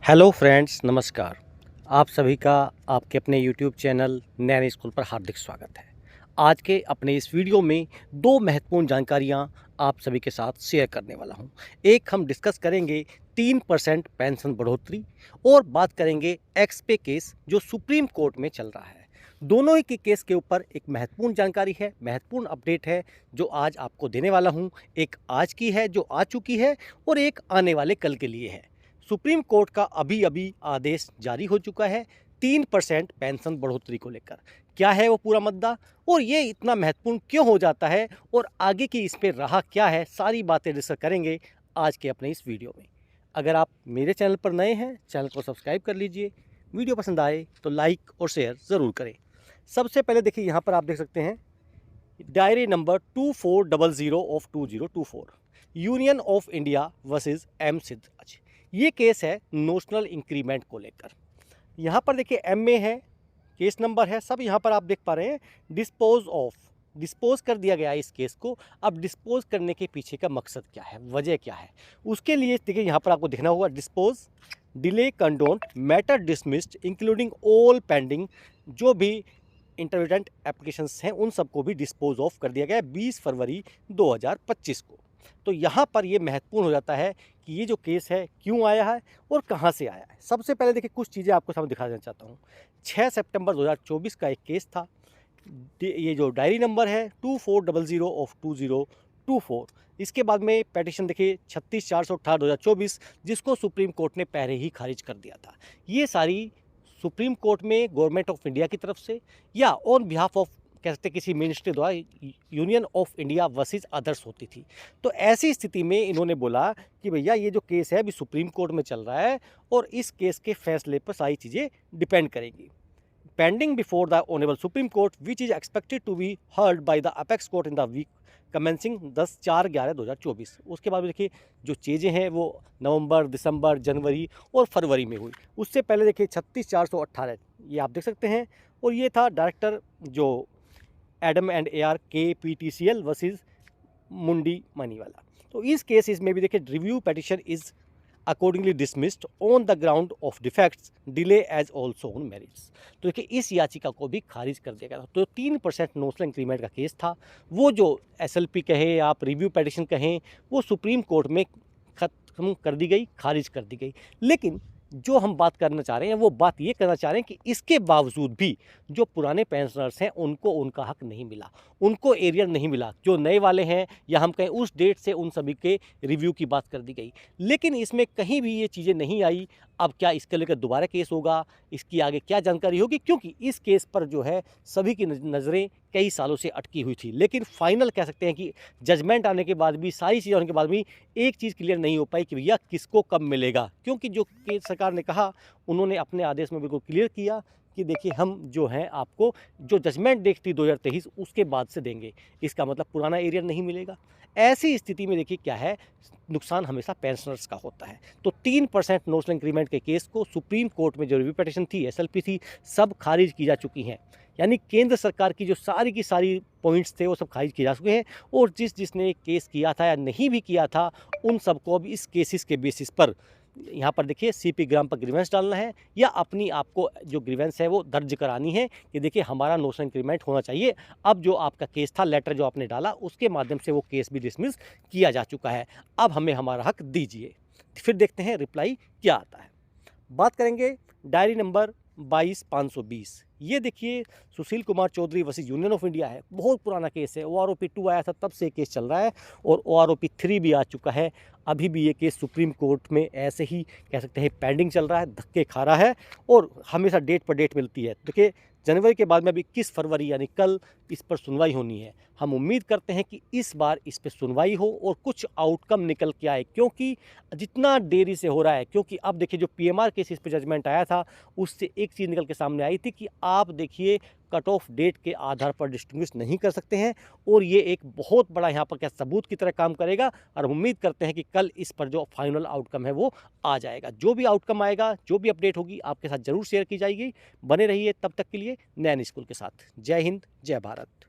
Hello friends, नमस्कार। आप सभी का आपके अपने यूट्यूब चैनल नैन स्कूल पर हार्दिक स्वागत है। आज के अपने इस वीडियो में दो महत्वपूर्ण जानकारियां आप सभी के साथ शेयर करने वाला हूं। एक हम डिस्कस करेंगे 3% पेंशन बढ़ोतरी और बात करेंगे एक्स पे केस जो सुप्रीम कोर्ट में चल रहा है। दोनों ही के केस के ऊपर एक महत्वपूर्ण जानकारी है, महत्वपूर्ण अपडेट है जो आज आपको देने वाला हूं। एक आज की है जो आ चुकी है और एक आने वाले कल के लिए है। सुप्रीम कोर्ट का अभी अभी आदेश जारी हो चुका है 3% पेंशन बढ़ोतरी को लेकर। क्या है वो पूरा मुद्दा और ये इतना महत्वपूर्ण क्यों हो जाता है और आगे की इस पे राह क्या है, सारी बातें डिस्कस करेंगे आज के अपने इस वीडियो में। अगर आप मेरे चैनल पर नए हैं, चैनल को सब्सक्राइब कर लीजिए। वीडियो पसंद आए तो लाइक और शेयर ज़रूर करें। सबसे पहले देखिए, यहाँ पर आप देख सकते हैं diary number 2400 of 2024 union of India versus M Siddharaj. ये केस है नोशनल इंक्रीमेंट को लेकर। यहाँ पर देखिए एम में है, केस नंबर है, सब यहाँ पर आप देख पा रहे हैं। डिस्पोज कर दिया गया है इस केस को। अब डिस्पोज करने के पीछे का मकसद क्या है, वजह क्या है, उसके लिए देखिए यहाँ पर आपको देखना होगा dispose delay condone matter dismissed including all pending. जो भी इंटरवेंट एप्लीकेशंस हैं उन सबको भी डिस्पोज ऑफ कर दिया गया है 20 फरवरी 2025 को। तो यहाँ पर ये महत्वपूर्ण हो जाता है कि ये जो केस है क्यों आया है और कहाँ से आया है। सबसे पहले देखिए कुछ चीज़ें आपको सामने दिखा देना चाहता हूँ। 6 सितंबर 2024 का एक केस था। ये जो डायरी नंबर है 2400 ऑफ 2024। इसके बाद में पेटिशन देखिए 36/418/2024 जिसको सुप्रीम कोर्ट ने पहले ही खारिज कर दिया था। ये सारी सुप्रीम कोर्ट में गवर्नमेंट ऑफ इंडिया की तरफ से या ऑन बिहाफ ऑफ कह सकते किसी मिनिस्ट्री द्वारा union of India versus others होती थी। तो ऐसी स्थिति में इन्होंने बोला कि भैया ये जो केस है अभी सुप्रीम कोर्ट में चल रहा है और इस केस के फैसले पर सारी चीज़ें डिपेंड करेंगी। Pending before the honourable supreme court which is expected to be heard by the apex court in the week commencing 10/4/11/2024। उसके बाद देखिए जो चीज़ें हैं वो नवंबर, दिसंबर, जनवरी और फरवरी में हुई। उससे पहले देखिए 36/418 ये आप देख सकते हैं। और ये था डायरेक्टर जो Adam and AR KPTCL versus मुंडी मनीवाला। तो इस केसेस में भी देखिए review petition is accordingly dismissed on the ground of defects delay as also on merits. तो देखिए इस याचिका को भी खारिज कर दिया गया था। तो 3% नोशनल इंक्रीमेंट का केस था, वो जो SLP कहे आप रिव्यू पेटिशन कहें, वो सुप्रीम कोर्ट में खत्म कर दी गई, खारिज कर दी गई। लेकिन जो हम बात करना चाह रहे हैं वो बात ये करना चाह रहे हैं कि इसके बावजूद भी जो पुराने पेंशनर्स हैं उनको उनका हक नहीं मिला, उनको एरियर नहीं मिला। जो नए वाले हैं या हम कहें उस डेट से उन सभी के रिव्यू की बात कर दी गई। लेकिन इसमें कहीं भी ये चीज़ें नहीं आई। अब क्या इसके लेकर दोबारा केस होगा, इसकी आगे क्या जानकारी होगी, क्योंकि इस केस पर जो है सभी की नज़रें कई सालों से अटकी हुई थी। लेकिन फाइनल कह सकते हैं कि जजमेंट आने के बाद भी, सारी चीज़ें होने के बाद भी एक चीज़ क्लियर नहीं हो पाई कि भैया किसको कब मिलेगा। क्योंकि जो सरकार ने कहा, उन्होंने अपने आदेश में बिल्कुल क्लियर किया कि देखिए हम जो हैं आपको जो जजमेंट डेट थी 2023 उसके बाद से देंगे। इसका मतलब पुराना एरियर नहीं मिलेगा। ऐसी स्थिति में देखिए क्या है, नुकसान हमेशा पेंशनर्स का होता है। तो 3% नोशनल इंक्रीमेंट के केस को सुप्रीम कोर्ट में जो रिव्यू पिटीशन थी, SLP थी, सब खारिज की जा चुकी हैं। यानी केंद्र सरकार की जो सारी की सारी पॉइंट्स थे वो सब खारिज किए जा चुके हैं। और जिसने केस किया था या नहीं भी किया था उन सबको अब इस केसेस के बेसिस पर यहाँ पर देखिए CP ग्राम पर ग्रीवेंस डालना है या अपनी आपको जो ग्रीवेंस है वो दर्ज करानी है कि देखिए हमारा नोशनल इंक्रीमेंट होना चाहिए। अब जो आपका केस था, लेटर जो आपने डाला, उसके माध्यम से वो केस भी डिसमिस किया जा चुका है। अब हमें हमारा हक दीजिए। फिर देखते हैं रिप्लाई क्या आता है। बात करेंगे डायरी नंबर 22/520। ये देखिए Sushil Kumar Chaudhary versus union of India है। बहुत पुराना केस है। OROP 2 आया था तब से केस चल रहा है और OROP 3 भी आ चुका है। अभी भी ये केस सुप्रीम कोर्ट में ऐसे ही कह सकते हैं पेंडिंग चल रहा है, धक्के खा रहा है और हमेशा डेट पर डेट मिलती है। देखिए जनवरी के बाद में अभी 21 फरवरी यानी कल इस पर सुनवाई होनी है। हम उम्मीद करते हैं कि इस बार इस पर सुनवाई हो और कुछ आउटकम निकल के आए, क्योंकि जितना देरी से हो रहा है, क्योंकि अब देखिए जो PMR केस इस पर जजमेंट आया था उससे एक चीज़ निकल के सामने आई थी कि आप देखिए कट ऑफ डेट के आधार पर डिस्टिंग्विश नहीं कर सकते हैं और ये एक बहुत बड़ा यहाँ पर क्या सबूत की तरह काम करेगा। और हम उम्मीद करते हैं कि कल इस पर जो फाइनल आउटकम है वो आ जाएगा। जो भी आउटकम आएगा, जो भी अपडेट होगी आपके साथ ज़रूर शेयर की जाएगी। बने रहिए तब तक के लिए नैन स्कूल के साथ। जय हिंद, जय भारत।